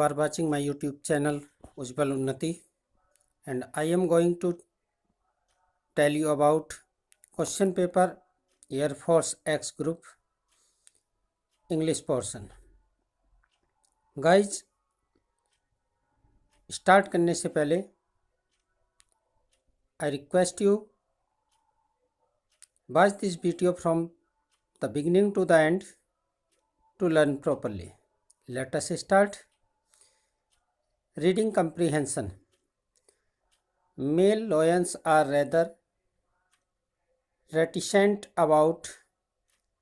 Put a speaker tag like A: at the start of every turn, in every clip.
A: are watching my YouTube channel Ujjwal Unnati, and I am going to tell you about question paper Air Force X Group English portion. Guys, start करने से पहले I request you watch this video from the beginning to the end to learn properly. Let us start. Reading comprehension. Male lions are rather reticent about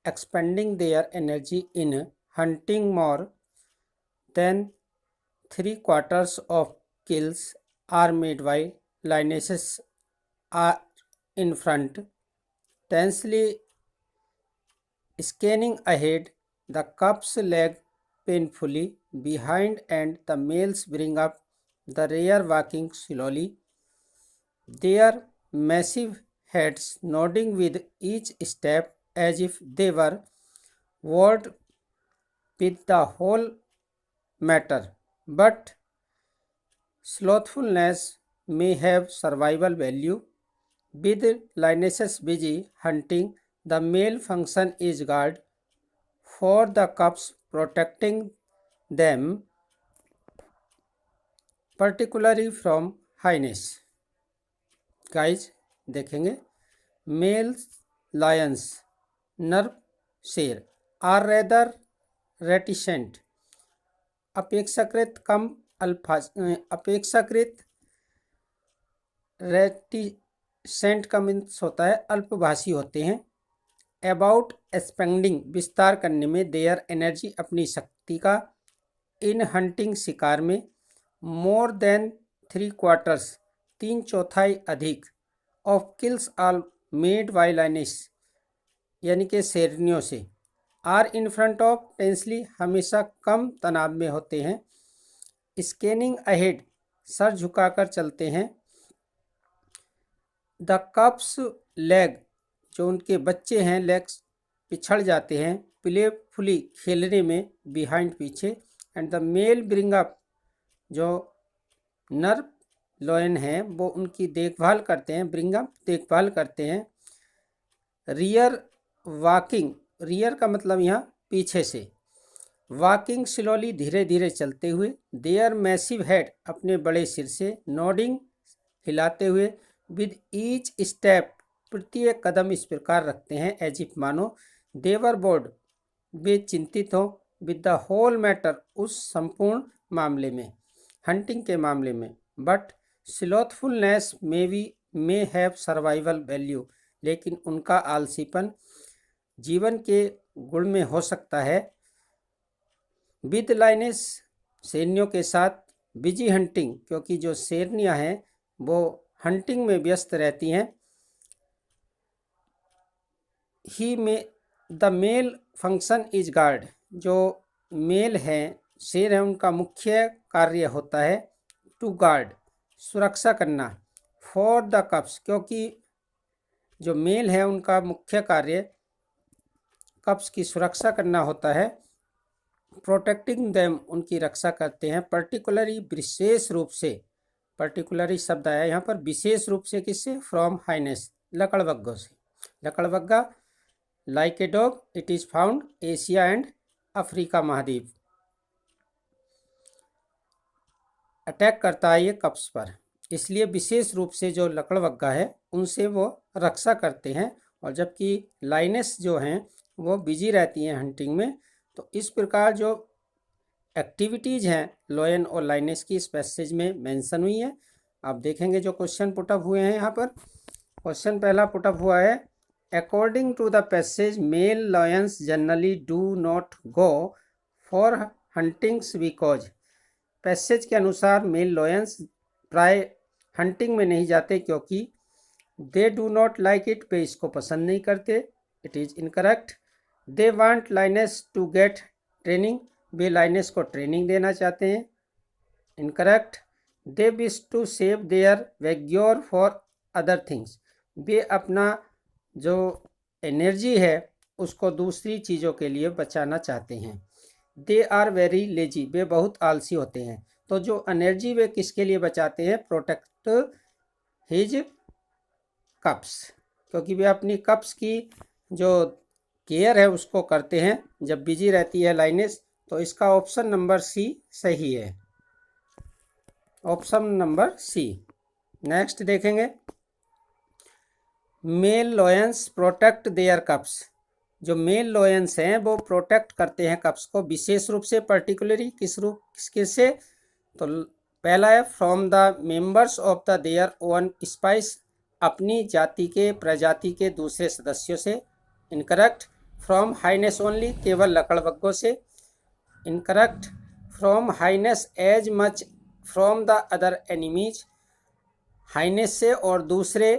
A: expending their energy in hunting. More than 3/4 of kills are made while lionesses are in front, tensely scanning ahead. The cubs lag painfully behind and the males bring up the rear, walking slowly, their massive heads nodding with each step as if they were word with the whole matter. But slothfulness may have survival value. With lionesses busy hunting, the male function is guard for the cubs, protecting them particularly from highness. Guys, देखेंगे mail Lions नर शेर are rather reticent अपेक्षाकृत reticent का means होता है अल्पभाषी होते हैं। About expanding विस्तार करने में, देयर एनर्जी अपनी शक्ति का, इन हंटिंग शिकार में, मोर देन 3/4 3/4 अधिक, of kills are made by lionesses यानी कि शेरनियों से, are in front of tensely हमेशा कम तनाव में होते हैं, स्कैनिंग अहेड सर झुकाकर चलते हैं, द कप्स लेग जो उनके बच्चे हैं लेग्स पिछड़ जाते हैं, प्लेफुली खेलने में, बिहाइंड पीछे, and the male bring up जो नर लॉयन हैं वो उनकी देखभाल करते हैं, ब्रिंग अप देखभाल करते हैं, रियर वॉकिंग, रियर का मतलब यहाँ पीछे से, वॉकिंग स्लोली धीरे धीरे चलते हुए, देयर मैसिव हेड अपने बड़े सिर से, नोडिंग हिलाते हुए, विद ईच स्टेप प्रत्येक कदम इस प्रकार रखते हैं एज इफ मानो, देवर बोर्ड वे चिंतित हो, विद द होल मैटर उस संपूर्ण मामले में, हंटिंग के मामले में, but slothfulness may have survival value लेकिन उनका आलसीपन जीवन के गुण में हो सकता है। विद लाइनेस शेरनियों के साथ, बिजी हंटिंग क्योंकि जो शेरनियां हैं वो हंटिंग में व्यस्त रहती हैं, ही में the male function is guard जो मेल हैं शेर है उनका मुख्य कार्य होता है टू गार्ड सुरक्षा करना, फॉर द कप्स क्योंकि जो मेल है उनका मुख्य कार्य कप्स की सुरक्षा करना होता है, प्रोटेक्टिंग देम उनकी रक्षा करते हैं, पर्टिकुलरली विशेष रूप से, पर्टिकुलरली शब्द आया यहाँ पर, विशेष रूप से किससे, फ्रॉम हाइनेस लकड़बग्गों से, लकड़बग्गा like a dog it is found Asia and Africa महाद्वीप, अटैक करता है ये कप्स पर, इसलिए विशेष रूप से जो लकड़बग्गा है उनसे वो रक्षा करते हैं, और जबकि लाइनेस जो हैं वो बिजी रहती हैं हंटिंग में। तो इस प्रकार जो एक्टिविटीज़ हैं लॉयन और लाइनेस की इस पैसेज में मेंशन हुई है। आप देखेंगे जो क्वेश्चन पुटअप हुए हैं यहाँ पर, क्वेश्चन पहला पुटअप हुआ है, according to the passage male lions generally do not go for huntings because, passage के अनुसार मेल लॉयंस प्राय हंटिंग में नहीं जाते क्योंकि, they do not like it वे इसको पसंद नहीं करते, it is incorrect, they want lionesses to get training वे लाइनेस को ट्रेनिंग देना चाहते हैं, incorrect, they wish to save their vigour for other things वे अपना जो एनर्जी है उसको दूसरी चीज़ों के लिए बचाना चाहते हैं, दे आर वेरी लेजी, वे बहुत आलसी होते हैं। तो जो एनर्जी वे किसके लिए बचाते हैं, प्रोटेक्ट हिज कप्स, क्योंकि वे अपनी कप्स की जो केयर है उसको करते हैं जब बिजी रहती है लाइनेस। तो इसका ऑप्शन नंबर सी सही है, ऑप्शन नंबर सी। नेक्स्ट देखेंगे, male lions protect their cubs, जो मेल लॉयंस हैं वो प्रोटेक्ट करते हैं कप्स को, विशेष रूप से, पर्टिकुलरली किसके से, तो पहला है from the members of the their own spice, अपनी जाति के प्रजाति के दूसरे सदस्यों से। इनकरेक्ट, फ्रॉम हाइनेस ओनली, केवल लकड़बग्गों से। Incorrect, from hyenas as much from the other enemies, hyenas से और दूसरे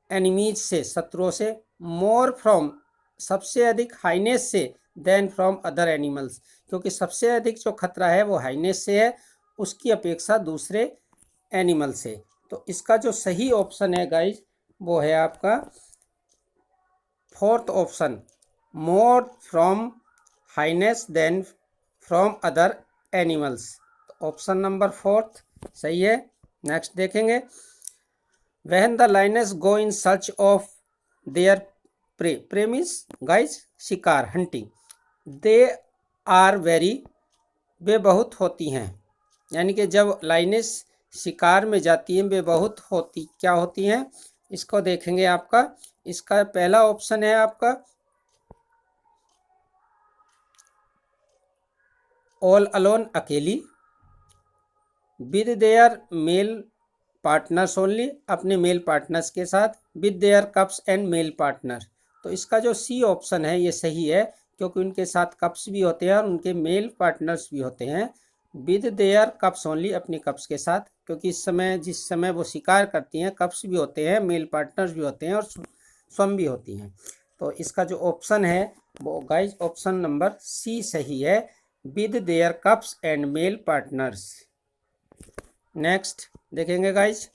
A: एनिमीज से, शत्रुओं से। मोर फ्रॉम, सबसे अधिक हाइनेस से, देन फ्रॉम अदर एनिमल्स, क्योंकि सबसे अधिक जो खतरा है वो हाइनेस से है, उसकी अपेक्षा दूसरे एनिमल से। तो इसका जो सही ऑप्शन है गाइज वो है आपका fourth option, more from hyenas than from other animals. Option number fourth सही है। नेक्स्ट देखेंगे, when the lionesses go in search of their prey, prey means guys शिकार, हंटिंग। दे आर वेरी, वे बहुत होती हैं, यानी कि जब लाइनेस शिकार में जाती हैं वे बहुत होती, क्या होती हैं, इसको देखेंगे आपका। इसका पहला ऑप्शन है आपका ऑल अलोन, अकेली। With their male partners only, अपने मेल पार्टनर्स के साथ। With their cubs and male partner, तो इसका जो सी ऑप्शन है ये सही है, क्योंकि उनके साथ कप्स भी होते हैं और उनके मेल पार्टनर्स भी होते हैं। विद देयर कप्स ओनली, अपने कप्स के साथ, क्योंकि इस समय जिस समय वो शिकार करती हैं कप्स भी होते हैं, मेल पार्टनर्स भी होते हैं और स्वयं भी होती हैं। तो इसका जो ऑप्शन है वो गाइज ऑप्शन नंबर सी सही है, with their cubs and male partners. Next देखेंगे guys,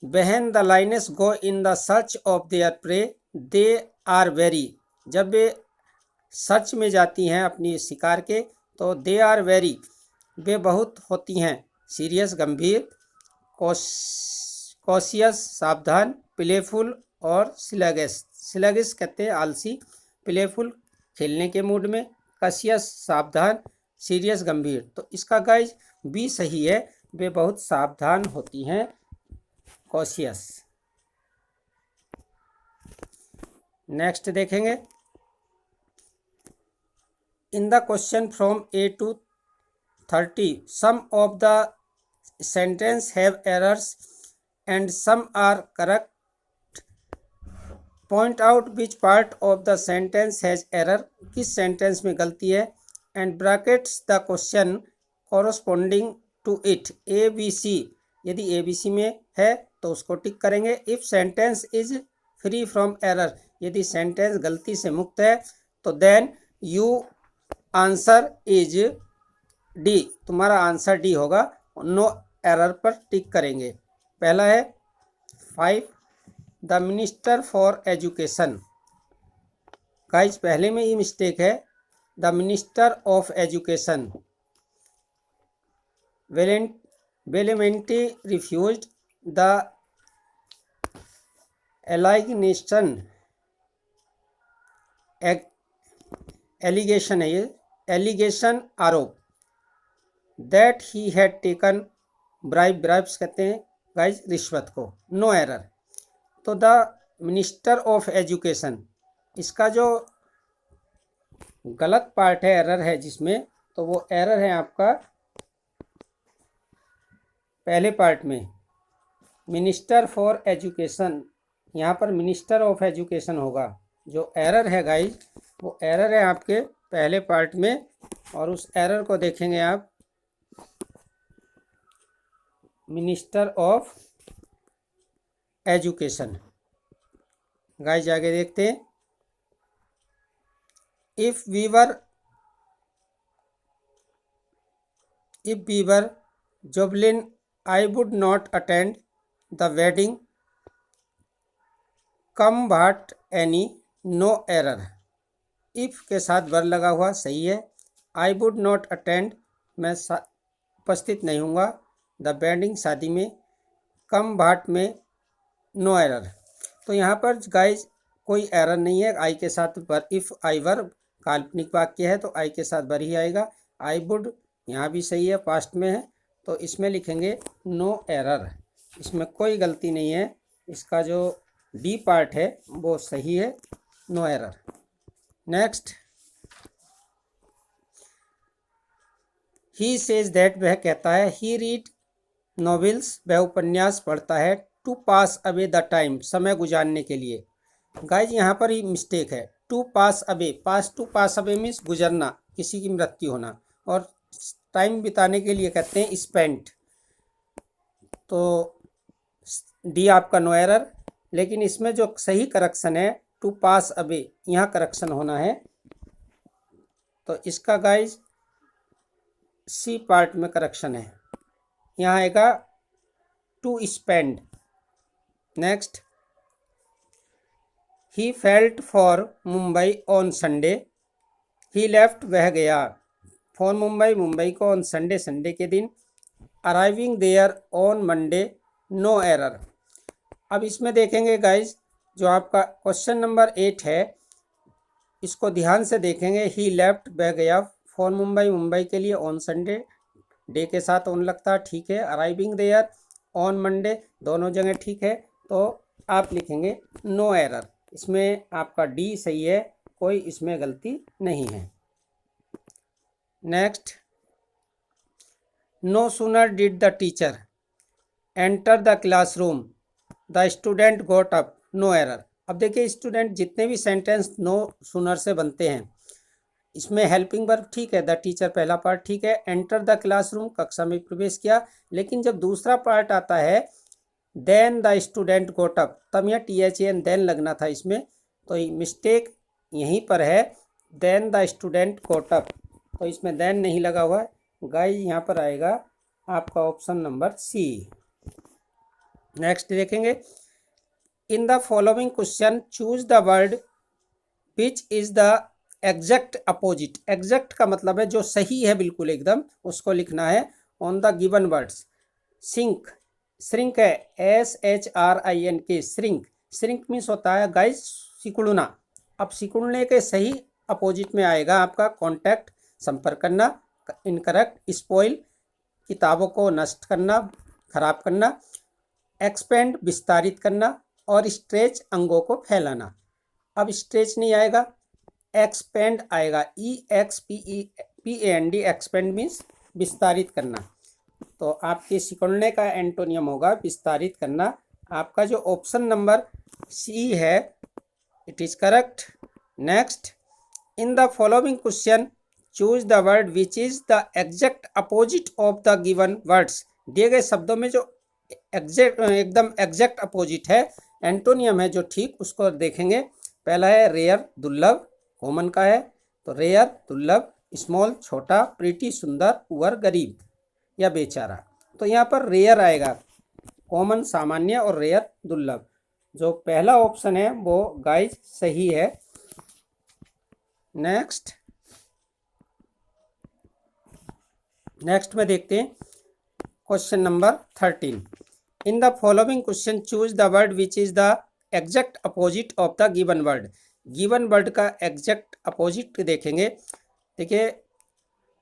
A: when the lionesses go in the search of their prey, they are very, जब वे सर्च में जाती हैं अपनी शिकार के, तो दे आर वेरी, वे बहुत होती हैं, सीरियस, गंभीर, कॉशियस, सावधान, प्लेफुल और स्लगिश, स्लगिश कहते हैं आलसी, प्लेफुल खेलने के मूड में, कॉशियस सावधान, सीरियस गंभीर। तो इसका गाइज बी सही है, वे बहुत सावधान होती हैं, कॉशियस। नेक्स्ट देखेंगे, in the question from A to 30 some of the sentence have errors and some are correct, point out which part of the sentence has error, किस सेंटेंस में गलती है, and brackets the question corresponding to it, A B C, यदि A B सी में है तो उसको tick करेंगे। If sentence is free from error, यदि सेंटेंस गलती से मुक्त है तो then you answer is D, तुम्हारा आंसर डी होगा, नो एरर पर टिक करेंगे। पहला है 5, the minister for education, guys पहले में ही मिस्टेक है, द मिनिस्टर ऑफ एजुकेशन वेलेमेंटी रिफ्यूज्ड द एलिगेशन, एलिगेशन है ये, एलिगेशन आरोप, that he had taken bribe, bribes कहते हैं गाइज रिश्वत को, नो एरर। तो द मिनिस्टर ऑफ एजुकेशन, इसका जो गलत पार्ट है, एरर है जिसमें, तो वो एरर है आपका पहले पार्ट में, मिनिस्टर फॉर एजुकेशन, यहाँ पर मिनिस्टर ऑफ एजुकेशन होगा। जो एरर है गाइज वो एरर है आपके पहले पार्ट में, और उस एरर को देखेंगे आप, मिनिस्टर ऑफ एजुकेशन। गाइज आगे देखते हैं, if we were goblin I would not attend the wedding, come but any, no error, if के साथ वर लगा हुआ सही है। आई वुड नॉट अटेंड, मैं उपस्थित नहीं हूँगा द वेडिंग, शादी में। कम भाट में, नो एरर। तो यहाँ पर गाइज कोई एरर नहीं है। आई के साथ वर, इफ़ आई वर काल्पनिक वाक्य है तो आई के साथ वर ही आएगा। आई वुड यहाँ भी सही है, पास्ट में है, तो इसमें लिखेंगे नो एरर, इसमें कोई गलती नहीं है। इसका जो डी पार्ट है वो सही है, no error. Next, he says that, वह कहता है। ही रीड नॉवेल्स, वह उपन्यास पढ़ता है। To pass away the time, समय गुजारने के लिए। गाइज यहाँ पर ही मिस्टेक है। To pass away, pass to pass away means गुजरना, किसी की मृत्यु होना, और टाइम बिताने के लिए कहते हैं स्पेंट। तो डी आपका नो एरर। लेकिन इसमें जो सही करेक्शन है टू पास अवे, यहाँ करेक्शन होना है। तो इसका गाइज सी पार्ट में करेक्शन है, यहाँ आएगा to spend. Next, he felt for Mumbai on Sunday. He left, वह गया। फॉर मुंबई, मुंबई को। ऑन संडे, संडे के दिन। Arriving there on Monday, no error. अब इसमें देखेंगे गाइज, जो आपका क्वेश्चन नंबर 8 है, इसको ध्यान से देखेंगे। ही लेफ्ट, वह गया। फॉर मुंबई, मुंबई के लिए। ऑन संडे, डे के साथ ऑन लगता है, ठीक है। अराइविंग देयर ऑन मंडे, दोनों जगह ठीक है। तो आप लिखेंगे नो एरर, इसमें आपका डी सही है, कोई इसमें गलती नहीं है। Next, no sooner did the teacher enter the classroom the student got up, no error. अब देखिए, स्टूडेंट जितने भी सेंटेंस नो सूनर से बनते हैं, इसमें हेल्पिंग वर्ब ठीक है, द टीचर पहला पार्ट ठीक है। एंटर द क्लासरूम, कक्षा में प्रवेश किया। लेकिन जब दूसरा पार्ट आता है then the student got up, तब यह THAN देन लगना था इसमें, तो मिस्टेक यहीं पर है, then the student got up, तो इसमें देन नहीं लगा हुआ है। गाइस यहाँ पर आएगा आपका ऑप्शन नंबर सी। नेक्स्ट देखेंगे, in the following question choose the word which is the exact opposite. Exact का मतलब है जो सही है बिल्कुल एकदम, उसको लिखना है। On the given words, sink, shrink है, SHRINK, श्रिंक। श्रिंक मीन्स होता है गाइस सिकुड़ना। अब सिकुड़ने के सही अपोजिट में आएगा आपका कॉन्टैक्ट, संपर्क करना। इनकरेक्ट, स्पॉइल, किताबों को नष्ट करना, खराब करना। एक्सपेंड, विस्तारित करना। और स्ट्रेच, अंगों को फैलाना। अब स्ट्रेच नहीं आएगा, एक्सपेंड आएगा, EXPEND, एक्सपेंड मीन्स विस्तारित करना। तो आपके सिकुड़ने का एंटोनियम होगा विस्तारित करना। आपका जो ऑप्शन नंबर सी है, it is correct. Next, in the following question choose the word which is the exact opposite of the given words. दिए गए शब्दों में जो एकदम एग्जैक्ट अपोजिट है, एंटोनियम है जो ठीक, उसको देखेंगे। पहला है रेयर, दुर्लभ, कॉमन का है, तो रेयर दुर्लभ। स्मॉल छोटा, प्रीटी सुंदर, पुअर गरीब या बेचारा। तो यहाँ पर रेयर आएगा, कॉमन सामान्य, और रेयर दुर्लभ। जो पहला ऑप्शन है वो गाइज सही है। नेक्स्ट में देखते हैं question number 13। In the following question choose the word which is the exact opposite of the given word. Given word का एग्जैक्ट अपोजिट देखेंगे। देखिए,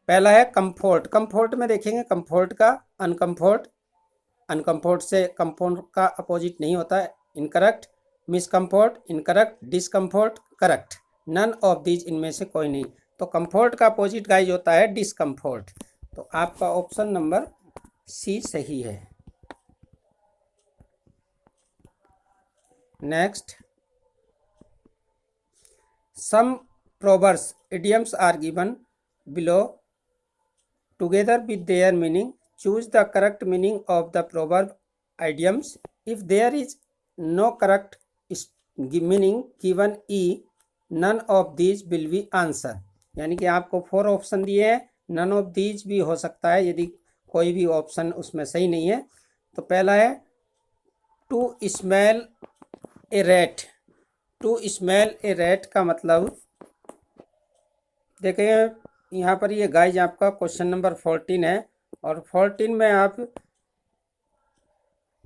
A: पहला है कंफर्ट। कंफर्ट में देखेंगे कंफर्ट का अनकंफर्ट, अनकंफर्ट से कंफर्ट का अपोजिट नहीं होता है, incorrect. Miscomfort, incorrect. Discomfort, correct. None of these, इनमें से कोई नहीं। तो कंफर्ट का अपोजिट गाइज होता है डिसकंफर्ट। तो आपका ऑप्शन नंबर सी सही है। Next, some proverbs idioms are given below together with their meaning. Choose the correct meaning of the proverb idioms. If there is no correct meaning given E, none of these will be answer. यानी कि आपको 4 option दिए हैं, none of these भी हो सकता है यदि कोई भी ऑप्शन उसमें सही नहीं है। तो पहला है to smell a rat. To smell a rat का मतलब देखेंगे यहाँ पर ये गाइज आपका क्वेश्चन नंबर 14 है, और 14 में आप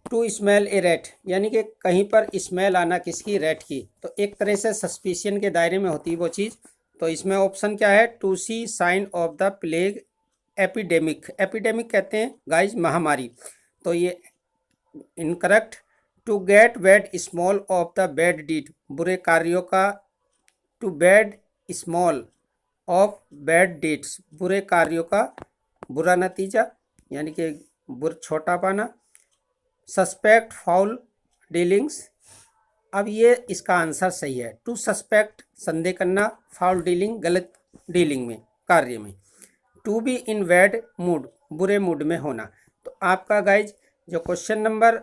A: टू स्मेल ए रैट, यानी कि कहीं पर स्मेल आना किसकी, रैट की, तो एक तरह से सस्पिशन के दायरे में होती है वो चीज़। तो इसमें ऑप्शन क्या है, to see sign of the plague epidemic, epidemic कहते हैं गाइज महामारी, तो ये incorrect. To get wet small of the bad deed, बुरे कार्यों का, to bad small of bad deeds, बुरे कार्यों का बुरा नतीजा, यानी कि छोटा पाना। सस्पेक्ट फाउल डीलिंग्स, अब ये इसका आंसर सही है। टू सस्पेक्ट संदेह करना, फाउल डीलिंग गलत डीलिंग में, कार्य में। To be in bad mood, बुरे मूड में होना। तो आपका गाइज जो क्वेश्चन नंबर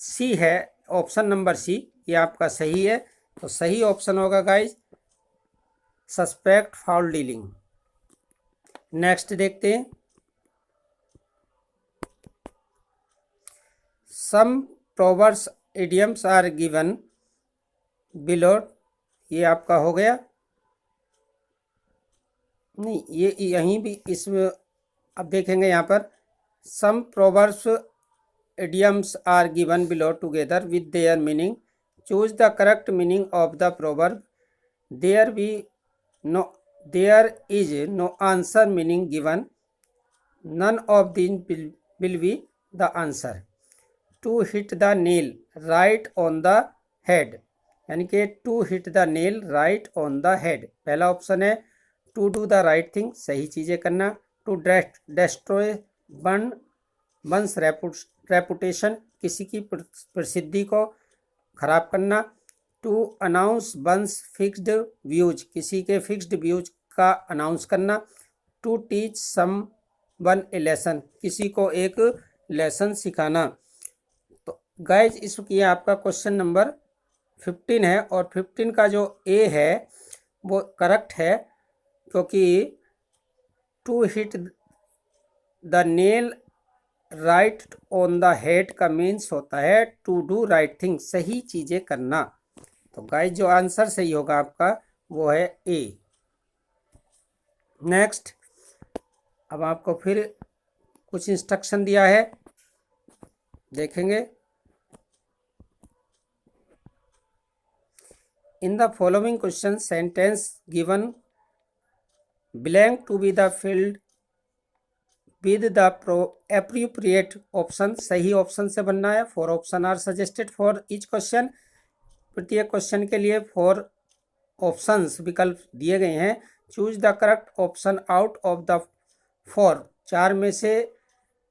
A: सी है, ऑप्शन नंबर सी, ये आपका सही है। तो सही ऑप्शन होगा guys suspect foul dealing. Next देखते हैं, some proverbs idioms are given below, ये आपका हो गया, नहीं ये यहीं भी इसमें अब देखेंगे यहाँ पर, सम proverbs idioms are given below together with their meaning. Choose the correct meaning of the proverb. There is no answer meaning given. None of these will be the answer. To hit the nail right on the head, यानी कि to hit the nail right on the head, पहला option है। to do the right thing, सही चीज़ें करना। to destroy burn one's reputation, किसी की प्रसिद्धि को खराब करना। To announce one's fixed views, किसी के फिक्स्ड व्यूज का अनाउंस करना। To teach someone a lesson, किसी को एक लेसन सिखाना। तो गाइज इसकी आपका क्वेश्चन नंबर 15 है, और 15 का जो ए है वो करेक्ट है, क्योंकि to hit the nail right on the head का मीन्स होता है टू डू राइट थिंग, सही चीज़ें करना। तो गाइस जो आंसर सही होगा आपका वो है ए। नेक्स्ट, अब आपको फिर कुछ इंस्ट्रक्शन दिया है, देखेंगे। In the following question sentence given blank to be the field with the appropriate option, सही ऑप्शन से बनना है। 4 option are suggested for each question, प्रत्येक क्वेश्चन के लिए 4 ऑप्शंस विकल्प दिए गए हैं। Choose the correct option out of the 4, 4 में से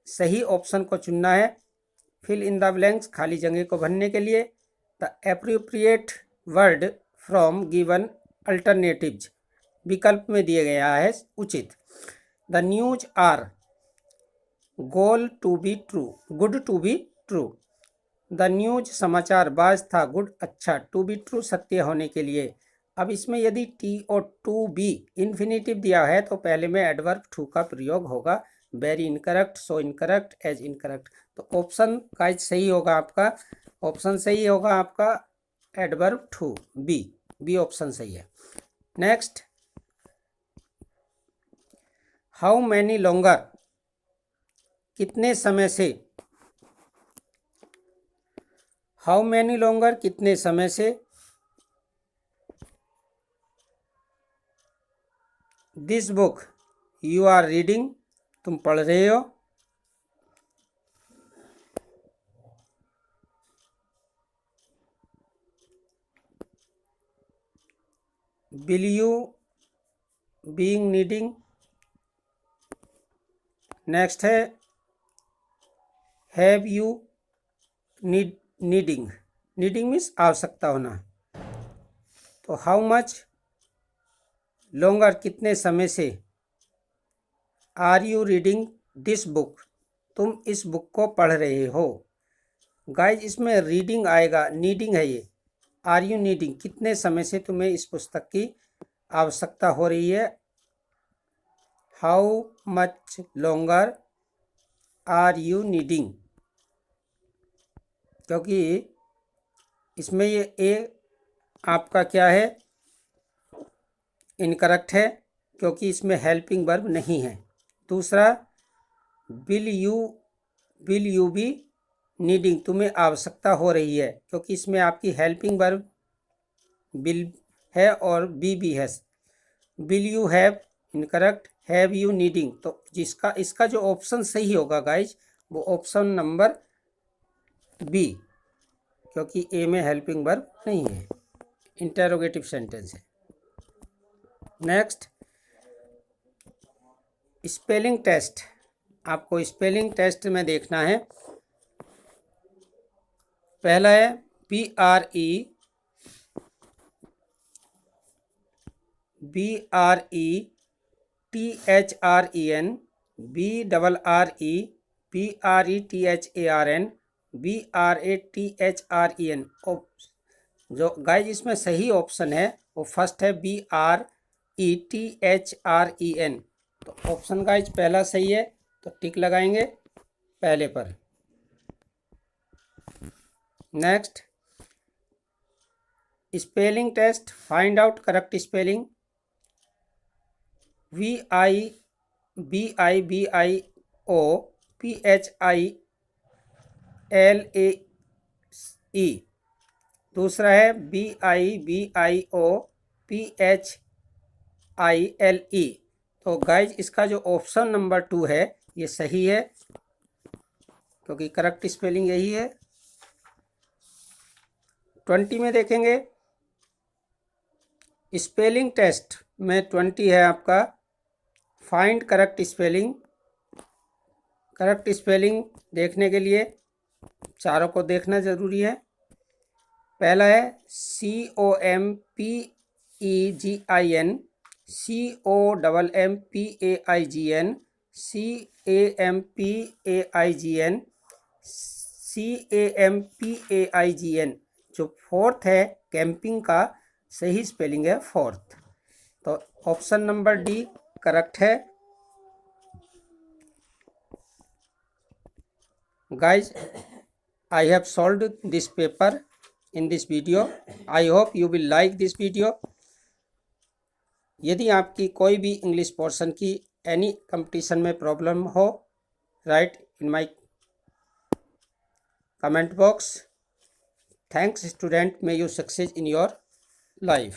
A: सही ऑप्शन को चुनना है। फिल इन द ब्लैंक्स, खाली जगह को भरने के लिए। The appropriate word from given alternatives, विकल्प में दिए गया है उचित। The news are goal to be true, good to be true. The news समाचार, बाज था, गुड अच्छा, टू बी ट्रू सत्य होने के लिए। अब इसमें यदि टी और टू बी इन्फिनेटिव दिया है तो पहले में एडवर्ब टू का प्रयोग होगा। Very incorrect, so incorrect, as incorrect. तो ऑप्शन का सही होगा आपका, ऑप्शन सही होगा आपका adverb too, B, B option सही है। नेक्स्ट, हाउ मैनी लॉन्गर, कितने समय से। हाउ मैनी लॉन्गर, कितने समय से। This book you are reading, तुम पढ़ रहे हो। Will you being needing. Next है have you needing, needing means आवश्यकता होना। तो हाउ मच लॉन्गर, कितने समय से। Are you reading this book, तुम इस बुक को पढ़ रहे हो। गाइज इसमें रीडिंग आएगा, नीडिंग है ये। आर यू नीडिंग, कितने समय से तुम्हें इस पुस्तक की आवश्यकता हो रही है। How much longer are you needing, क्योंकि इसमें ये ए आपका क्या है, इनकरेक्ट है क्योंकि इसमें हेल्पिंग वर्ब नहीं है। दूसरा, विल यू बी नीडिंग, तुम्हें आवश्यकता हो रही है, क्योंकि इसमें आपकी हेल्पिंग वर्ब विल है और बी भी है। Will you have incorrect, have you needing, तो जिसका इसका जो ऑप्शन सही होगा गाइज वो ऑप्शन नंबर बी, क्योंकि ए में हेल्पिंग वर्ब नहीं है, इंटरोगेटिव सेंटेंस है। Next, spelling test. आपको स्पेलिंग टेस्ट में देखना है। पहला है BRETHREN, BRETHARN, जो गाइज इसमें सही ऑप्शन है वो फर्स्ट है BRETHREN। तो ऑप्शन गाइज पहला सही है, तो टिक लगाएंगे पहले पर। Next, spelling test, find out correct spelling. VIBIOPHILAE, दूसरा है BIBIOPHILE। तो गाइज इसका जो ऑप्शन नंबर 2 है ये सही है, क्योंकि करेक्ट स्पेलिंग यही है। 20 में देखेंगे, स्पेलिंग टेस्ट में 20 है आपका find correct spelling. Correct spelling देखने के लिए चारों को देखना ज़रूरी है। पहला है COMPEGIN, COMMPAIGN, CAMPAIGN, जो फोर्थ है कैंपिंग का सही स्पेलिंग है फोर्थ। तो ऑप्शन नंबर डी करेक्ट है। Guys, I have solved this paper in this video. I hope you will like this video. यदि आपकी कोई भी इंग्लिश पोर्शन की एनी कंपटीशन में प्रॉब्लम हो, right in my comment box. Thanks student, may you success in your life.